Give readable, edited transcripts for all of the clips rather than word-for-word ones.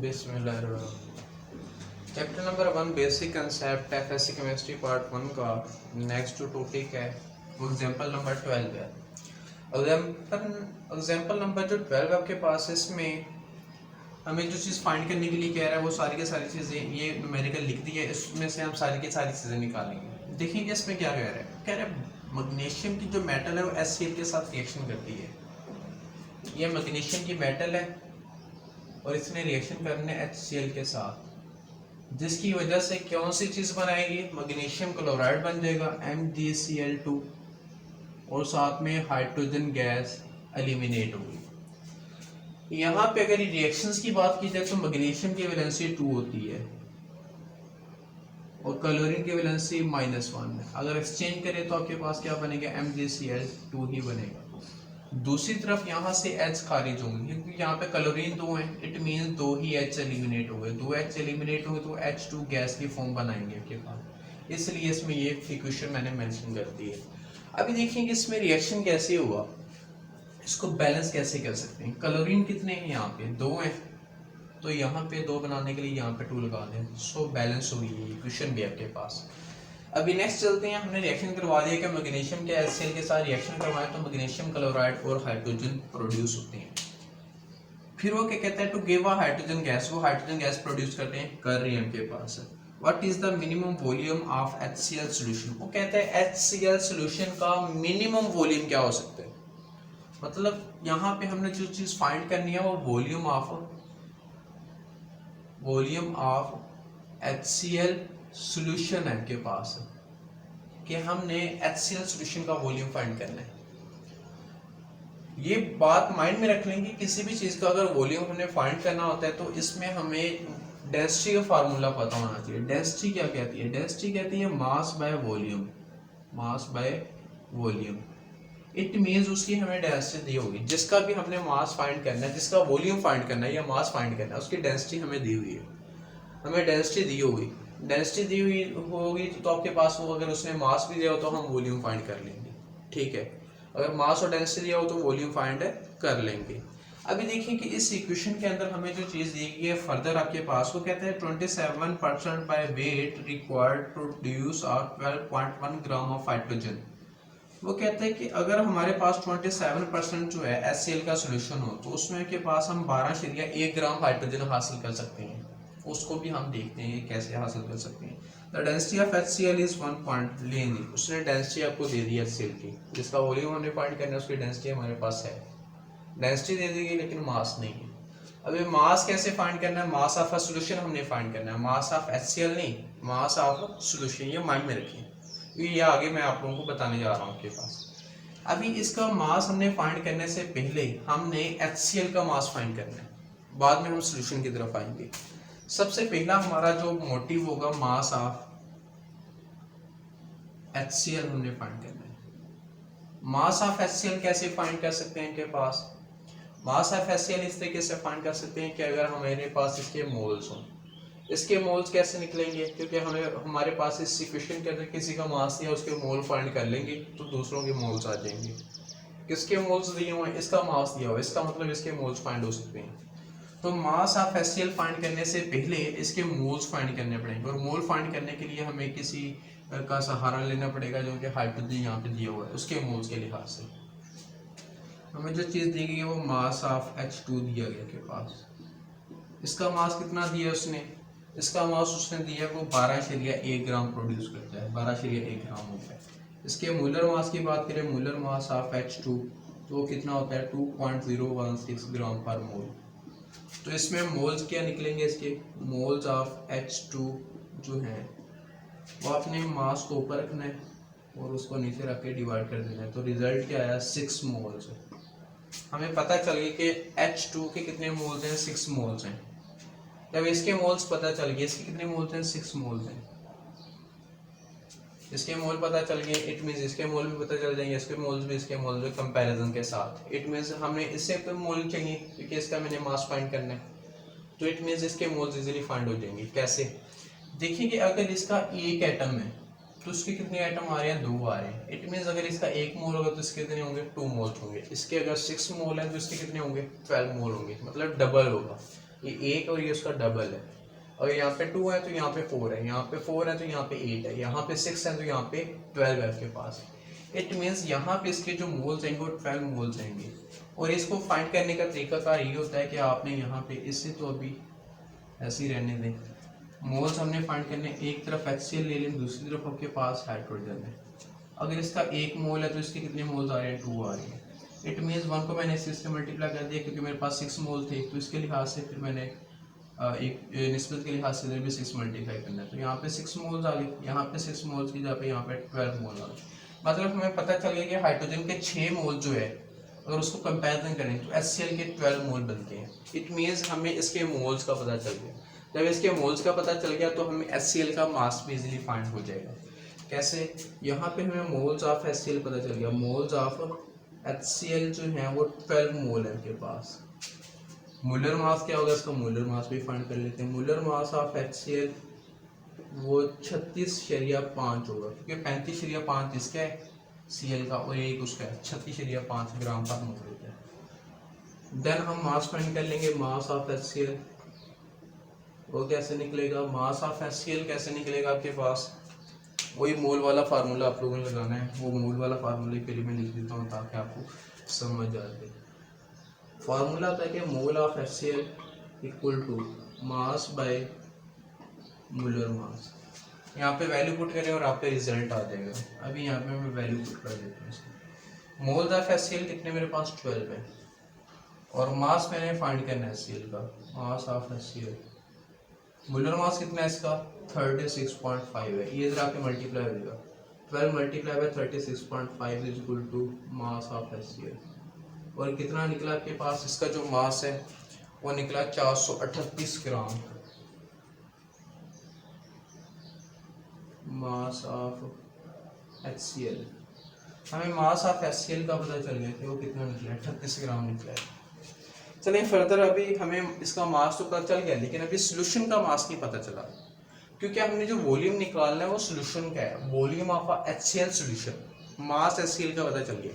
बिस्मिल्लाहिर्रहमानिर्रहीम। Chapter number 1 basic concept FSc chemistry part 1 का next topic है वो एग्जांपल नंबर 12 है। एग्जांपल नंबर जो 12 आपके पास है, इसमें हमें जो चीज़ फाइंड करने के लिए कह रहा है वो सारी की सारी चीज़ें ये न्यूमेरिकल लिख दी है, इसमें से हम सारी की सारी चीज़ें निकालेंगे। देखेंगे इसमें क्या कह रहा है। कह रहा है मैग्नीशियम की जो मेटल है वो HCl के साथ रिएक्शन करती है। ये मैग्नीशियम की मेटल है और इसने रिएक्शन करने HCl के साथ, जिसकी वजह से कौन सी चीज़ बनाएगी, मैग्नीशियम क्लोराइड बन जाएगा MgCl2 और साथ में हाइड्रोजन गैस एलिमिनेट होगी। यहाँ पे अगर रिएक्शंस की बात की जाए तो मैग्नीशियम की वैलेंसी 2 होती है और क्लोरीन की वैलेंसी -1 है। अगर एक्सचेंज करें तो आपके पास क्या बनेगा, MgCl2 ही बनेगा। दूसरी तरफ यहाँ से H खारिज होंगे क्योंकि यहाँ पे क्लोरीन 2 है, it mean 2 he H eliminate हो गए। 2 H एलिमिनेट हुए तो H2 गैस की फॉर्म बनाएंगे आपके पास, इसलिए इसमें ये इक्वेशन मैंने मेंशन कर दी है। अभी देखिए कि इसमें रिएक्शन कैसे हुआ, इसको बैलेंस कैसे कर सकते हैं। क्लोरीन कितने हैं, यहाँ पे 2 हैं, तो यहाँ पे 2 बनाने के लिए यहाँ पे 2 लगा दें, सो बैलेंस होगी ये इक्वेशन भी आपके पास। अभी नेक्स्ट चलते हैं। हमने रिएक्शन करवा दिया कि मैग्नीशियम के HCl के साथ रिएक्शन करवाएं तो मैग्नीशियम क्लोराइड और हाइड्रोजन प्रोड्यूस होते हैं। फिर वो क्या कहता है, to give a hydrogen gas, वो हाइड्रोजन गैस प्रोड्यूस करते हैं, कर रही है उनके पास। What is the minimum volume of HCl solution, वो कहता है HCl सॉल्यूशन का मिनिमम वॉल्यूम क्या हो सकता है। मतलब यहाँ पे हमने जो चीज फाइंड करनी है वो वॉल्यूम ऑफ HCl सॉल्यूशन है के पास, कि हमने HCl सॉल्यूशन का वॉल्यूम फाइंड करना है। ये बात माइंड में रख लेंगे, किसी भी चीज का अगर वॉल्यूम हमने फाइंड करना होता है तो इसमें हमें डेंसिटी का फार्मूला पता होना चाहिए। डेंसिटी क्या कहती है, डेंसिटी कहती है mass by volume. It means उसकी हमें डेंसिटी दी होगी, जिसका भी हमने मास फाइंड करना है, जिसका वॉल्यूम फाइंड करना है या मास फाइंड करना है, उसकी डेंसिटी हमें दी हुई है, हमें डेंसिटी दी होगी। डेंसिटी दी हुई होगी तो आपके पास वो, अगर उसने मास भी दिया हो तो हम वॉल्यूम फाइंड कर लेंगे, ठीक है। अगर मास और डेंसिटी दिया हो तो वॉल्यूम फाइंड कर लेंगे। अभी देखिए कि इस इक्वेशन के अंदर हमें जो चीज़ दी गई है फर्दर आपके पास, वो कहते हैं 27% by weight required to produce 12.1 gram of hydrogen. वो कहते हैं कि अगर हमारे पास 27% जो है HCl का सोल्यूशन हो तो उसमें के पास हम 12.1 ग्राम हाइड्रोजन हासिल कर सकते हैं। उसको भी हम देखते हैं कैसे हासिल कर सकते हैं। The density of HCl is 1 point लेंगे, उसने डेंसिटी आपको दे दी HCl की, जिसका वॉल्यूम हमने फाइंड करना है, उसकी डेंसिटी हमारे पास है। डेंसिटी दे दी गई लेकिन मास नहीं है। अभी मास कैसे फाइंड करना है, मास ऑफ अ सॉल्यूशन हमने फाइंड करना है, मास ऑफ HCl नहीं, मास ऑफ सॉल्यूशन। ये माइंड में रखिए, ये आगे मैं आप लोगों को बताने जा रहा हूँ आपके पास। अभी इसका मास हमने फाइंड करने से पहले हमने HCl का मास फाइंड करना है, बाद में हम सॉल्यूशन की तरफ आएंगे। सबसे पहला हमारा जो मोटिव होगा, मास ऑफ HCl हमने फाइंड करना है। मास ऑफ HCl कैसे फाइंड कर सकते हैं इनके पास, मास ऑफ HCl इस तरीके से फाइंड कर सकते हैं कि अगर हमारे पास इसके मोल्स हों, इसके मोल्स कैसे निकलेंगे, क्योंकि हमारे पास इस इक्वेशन के अंदर किसी का मास दिया, उसके मोल फाइंड कर लेंगे तो दूसरों के मोल्स आ जाएंगे। किसके मोल्स दिए हुए हैं, इसका मास दिया हुआ, इसका मतलब इसके मोल्स फाइंड हो सकते हैं। तो मास ऑफ HCl फाइंड करने से पहले इसके मोल्स फाइंड करने पड़ेंगे, और मोल फाइंड करने के लिए हमें किसी का सहारा लेना पड़ेगा जो कि हाइड्रोजन यहाँ पे दिया हुआ है, उसके मोल्स के लिहाज से हमें जो चीज़ दी गई है वो मास ऑफ H2 दिया गया के पास। इसका मास कितना दिया उसने, इसका मास उसने दिया वो 12.1 ग्राम प्रोड्यूस करता है, 12.1 ग्राम होता है। इसके मोलर मास की बात करें, मोलर मास ऑफ H2 तो वो कितना होता है 2.016 ग्राम पर मोल। तो इसमें मोल्स क्या निकलेंगे, इसके मोल्स ऑफ H2 जो हैं वो अपने मास को ऊपर रखना है और उसको नीचे रख के डिवाइड कर देना है, तो रिजल्ट क्या आया 6 मोल्स है। हमें पता चल गया कि H2 के कितने मोल्स हैं, 6 मोल्स हैं। जब इसके मोल्स पता चल गए, इसके कितने मोल्स हैं, 6 मोल्स हैं, इसके मोल पता चल गए, इट मीन्स इसके मोल भी पता चल जाएंगे, इसके मोल्स भी इसके मोल्स भी कंपैरिजन के साथ। इट मीन्स हमें इससे तो मोल चाहिए क्योंकि इसका मैंने मास फाइंड करना है, तो इट मीन्स इसके मोल्स इजीली फाइंड हो जाएंगे। कैसे, देखिए कि अगर इसका एक एटम है तो उसके कितने एटम आ रहे हैं, 2 आ रहे हैं। इट मीन्स अगर इसका 1 मोल होगा तो इसके कितने होंगे, 2 मोल्स होंगे। इसके अगर 6 मोल है तो इसके कितने होंगे, 12 मोल होंगे, मतलब डबल होगा। ये 1 और ये उसका डबल है। और यहाँ पे 2 है तो यहाँ पे 4 है, यहाँ पे 4 है तो यहाँ पे 8 है, यहाँ पे 6 है तो यहाँ पे 12 है आपके पास। इट मीन्स यहाँ पे इसके जो मोल्स आएंगे वो 12 मोल्स आएंगे। और इसको फाइंड करने का तरीका ये होता है कि आपने यहाँ पे इससे तो अभी ऐसे ही रहने दें, मोल्स हमने फाइंड करने, एक तरफ HCl ले लें, दूसरी तरफ आपके पास हाइड्रोजन है। अगर इसका 1 मोल है तो इसके कितने मोल्स आ रहे हैं, 2 आ रहे हैं। इट मीन्स 1 को मैंने इससे मल्टीप्लाई कर दिया क्योंकि मेरे पास 6 मोल थे, तो इसके लिहाज से फिर मैंने एक निस्बत के लिहाज से भी 6 मल्टीप्लाई करना है, तो यहाँ पे 6 मोल्स आ गए, यहाँ पे 6 मोल्स की जगह पे यहाँ पे 12 मोल आ गए। मतलब हमें पता चल गया कि हाइड्रोजन के 6 मोल जो है अगर उसको कंपैरिजन करें तो HCl के 12 मोल बनते हैं। इट मीन्स हमें इसके मोल्स का पता चल गया। जब इसके मोल्स का पता चल गया तो हमें HCl का मास भी इजीली फाइंड हो जाएगा। कैसे, यहाँ पे हमें मोल्स ऑफ HCl पता चल गया, मोल्स ऑफ HCl जो है वो 12 मोल है के पास। मोलर मास क्या होगा, इसका मोलर मास भी फाइंड कर लेते हैं। मोलर मास ऑफ HCl वो 36.5 होगा, क्योंकि 35.5 इसका है Cl का और एक उसका है, 36.5 ग्राम पर मोल होता है। देन हम मास फाइंड कर लेंगे, मास ऑफ HCl वो कैसे निकलेगा, मास ऑफ HCl कैसे निकलेगा आपके पास, वही मोल वाला फार्मूला आप लोगों ने लगाना है। वो मोल वाला फार्मूले के लिए मैं लिख देता हूँ ताकि आपको समझ आ जाए। फार्मूला होता है कि mole of HCl equal to mass by molar mass. यहाँ पे वैल्यू पुट करें और आपका रिजल्ट आ जाएगा। अभी यहाँ पे मैं वैल्यू पुट कर देता हूँ। मोल ऑफ HCl कितने मेरे पास 12 है और मास मैंने फाइंड करना है HCl का, मास ऑफ HCl। मोलर मास कितना है इसका 36.5 है, ये जरा के मल्टीप्लाई हो जाएगा, 12 multiply by 36.5 is equal to mass of HCl। और कितना निकला आपके पास, इसका जो मास है वो निकला 438 ग्राम। मास ऑफ HCl, हमें मास ऑफ HCl का पता चल गया कि वो कितना निकला, 38 ग्राम निकला है। चलिए फर्दर, अभी हमें इसका मास तो पता चल गया लेकिन अभी सोल्यूशन का मास नहीं पता चला, क्योंकि हमने जो वॉल्यूम निकालना है वो सोल्यूशन का है, volume of HCl solution. Mass HCl का पता चल गया,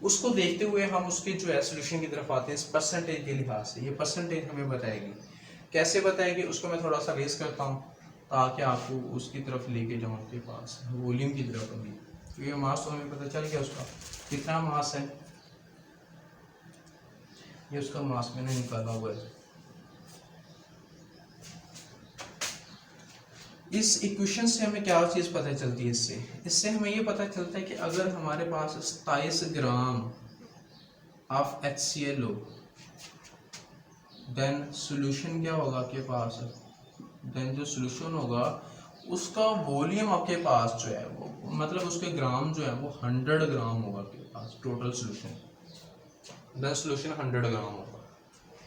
उसको देखते हुए हम उसके जो है सोल्यूशन की तरफ आते हैं इस परसेंटेज के लिहाज से। ये परसेंटेज हमें बताएगी, कैसे बताएगी उसको मैं थोड़ा सा रेस करता हूँ ताकि आपको उसकी तरफ लेके जाऊँ आपके पास वॉल्यूम की तरफ। अभी क्योंकि मास तो हमें पता चल गया उसका कितना मास है, ये उसका मास मैंने निकाला हुआ है। इस इक्वेशन से हमें क्या चीज़ पता चलती है, इससे हमें ये पता चलता है कि अगर हमारे पास 27 ग्राम ऑफ HCl हो, देन सोल्यूशन क्या होगा आपके पास, देन जो सोल्यूशन होगा उसका वॉल्यूम आपके पास जो है वो, मतलब उसके ग्राम जो है वो 100 ग्राम होगा आपके पास टोटल सोल्यूशन, देन सोल्यूशन 100 ग्राम होगा।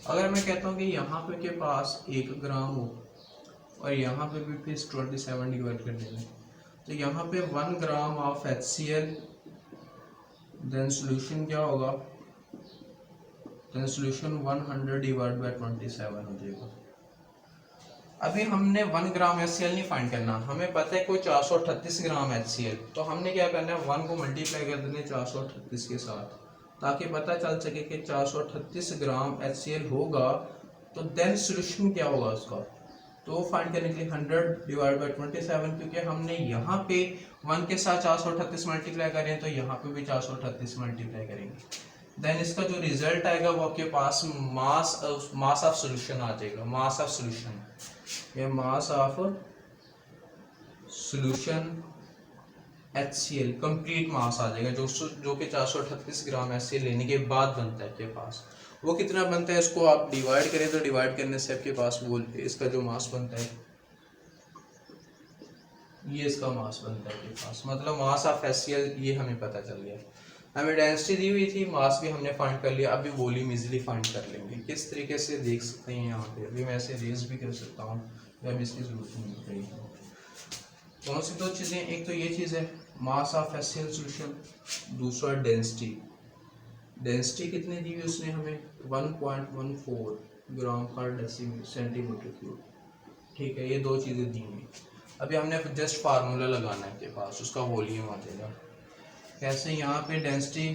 अगर मैं कहता हूँ कि यहाँ पे के पास 1 ग्राम हो और यहाँ पे भी फिर 27 डिवाइड कर देना, तो यहाँ पे 1 gram of HCl, then solution क्या होगा, देन सोल्यूशन 100 डिवाइड बाय 27 हो जाएगा। अभी हमने 1 ग्राम HCl नहीं फाइंड करना, हमें पता है कोई 438 ग्राम HCl, तो हमने क्या करना है 1 को मल्टीप्लाई कर देना 438 के साथ, ताकि पता चल सके कि 438 ग्राम HCl होगा, तो देन सोल्यूशन क्या होगा उसका, तो फाइंड करने के लिए 100 डिवाइड बाय 27, क्योंकि हमने यहाँ पे 1 के साथ 438 मल्टीप्लाई करें तो यहाँ पे भी 438 मल्टीप्लाई करेंगे, देन इसका जो रिजल्ट आएगा वो आपके पास मास ऑफ सॉल्यूशन आ जाएगा। मास ऑफ सॉल्यूशन, ये mass of solution HCl complete mass आ जाएगा, जो कि 438 ग्राम HCl लेने के बाद बनता है आपके पास। वो कितना बनता है, इसको आप डिवाइड करें तो डिवाइड करने से आपके पास वो इसका जो मास बनता है ये इसका मास बनता है आपके पास, मतलब मास ऑफ HCl ये हमें पता चल गया। हमें डेंसिटी दी हुई थी, मास भी हमने फाइंड कर लिया, अभी वॉल्यूम इजीली फाइंड कर लेंगे। किस तरीके से देख सकते हैं यहाँ पे, अभी मैं ऐसे रेज भी कर सकता हूँ या अभी इसकी जरूरत नहीं पड़ेगी। कौन सी दो चीज़ें, एक तो ये चीज़ है मास ऑफ HCl सोल्यूशन, दूसरा डेंसिटी। डेंसिटी कितनी दी हुई उसने हमें 1.14 ग्राम पर सेंटीमीटर क्यूब, ठीक है, ये दो चीज़ें दी हुई। अभी हमने जस्ट फार्मूला लगाना है के पास, उसका वॉल्यूम आ जाएगा। कैसे, यहाँ पे density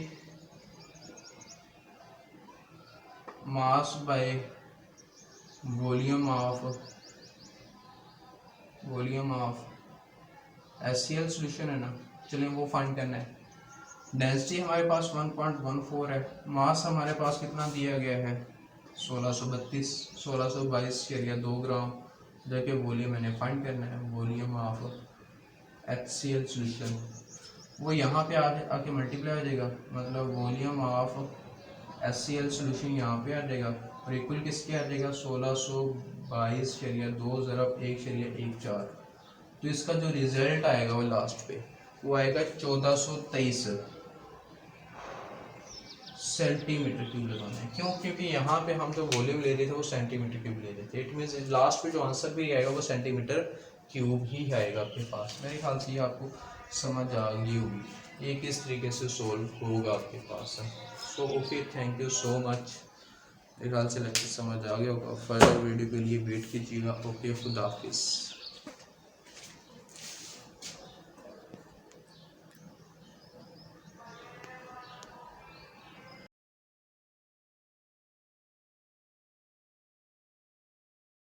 mass by volume of HCl solution है ना, चलिए वो फाइंड करना है। डेंसिटी हमारे पास 1.14 है, मास हमारे पास कितना दिया गया है 1622 ग्राम, जो कि वॉल्यूम मैंने फाइंड करना है। वॉल्यूम ऑफ HCl सॉल्यूशन वो यहाँ पे आके मल्टीप्लाई हो जाएगा, मतलब वॉल्यूम ऑफ HCl सॉल्यूशन यहाँ पे आ जाएगा और इक्वल किसके आ जाएगा 1622.2 ज़रब 1.14। तो इसका जो रिजल्ट आएगा वो लास्ट पे वो आएगा 1423 सेंटीमीटर क्यूब लगाना है। क्यों? क्योंकि यहाँ पे हम जो वॉल्यूम ले रहे थे वो सेंटीमीटर क्यूब ले रहे थे। इट मीन्स लास्ट पे जो आंसर भी आएगा वो सेंटीमीटर क्यूब ही आएगा आपके पास। मेरे ख्याल से ये आपको समझ आ गई होगी ये किस तरीके से सोल्व होगा आपके पास। So okay, thank you so much. मेरे ख्याल से लेक्चर समझ आ गया होगा। फर्दर वीडियो के लिए वेट कीजिएगा। ओके, खुदा हाफिज़।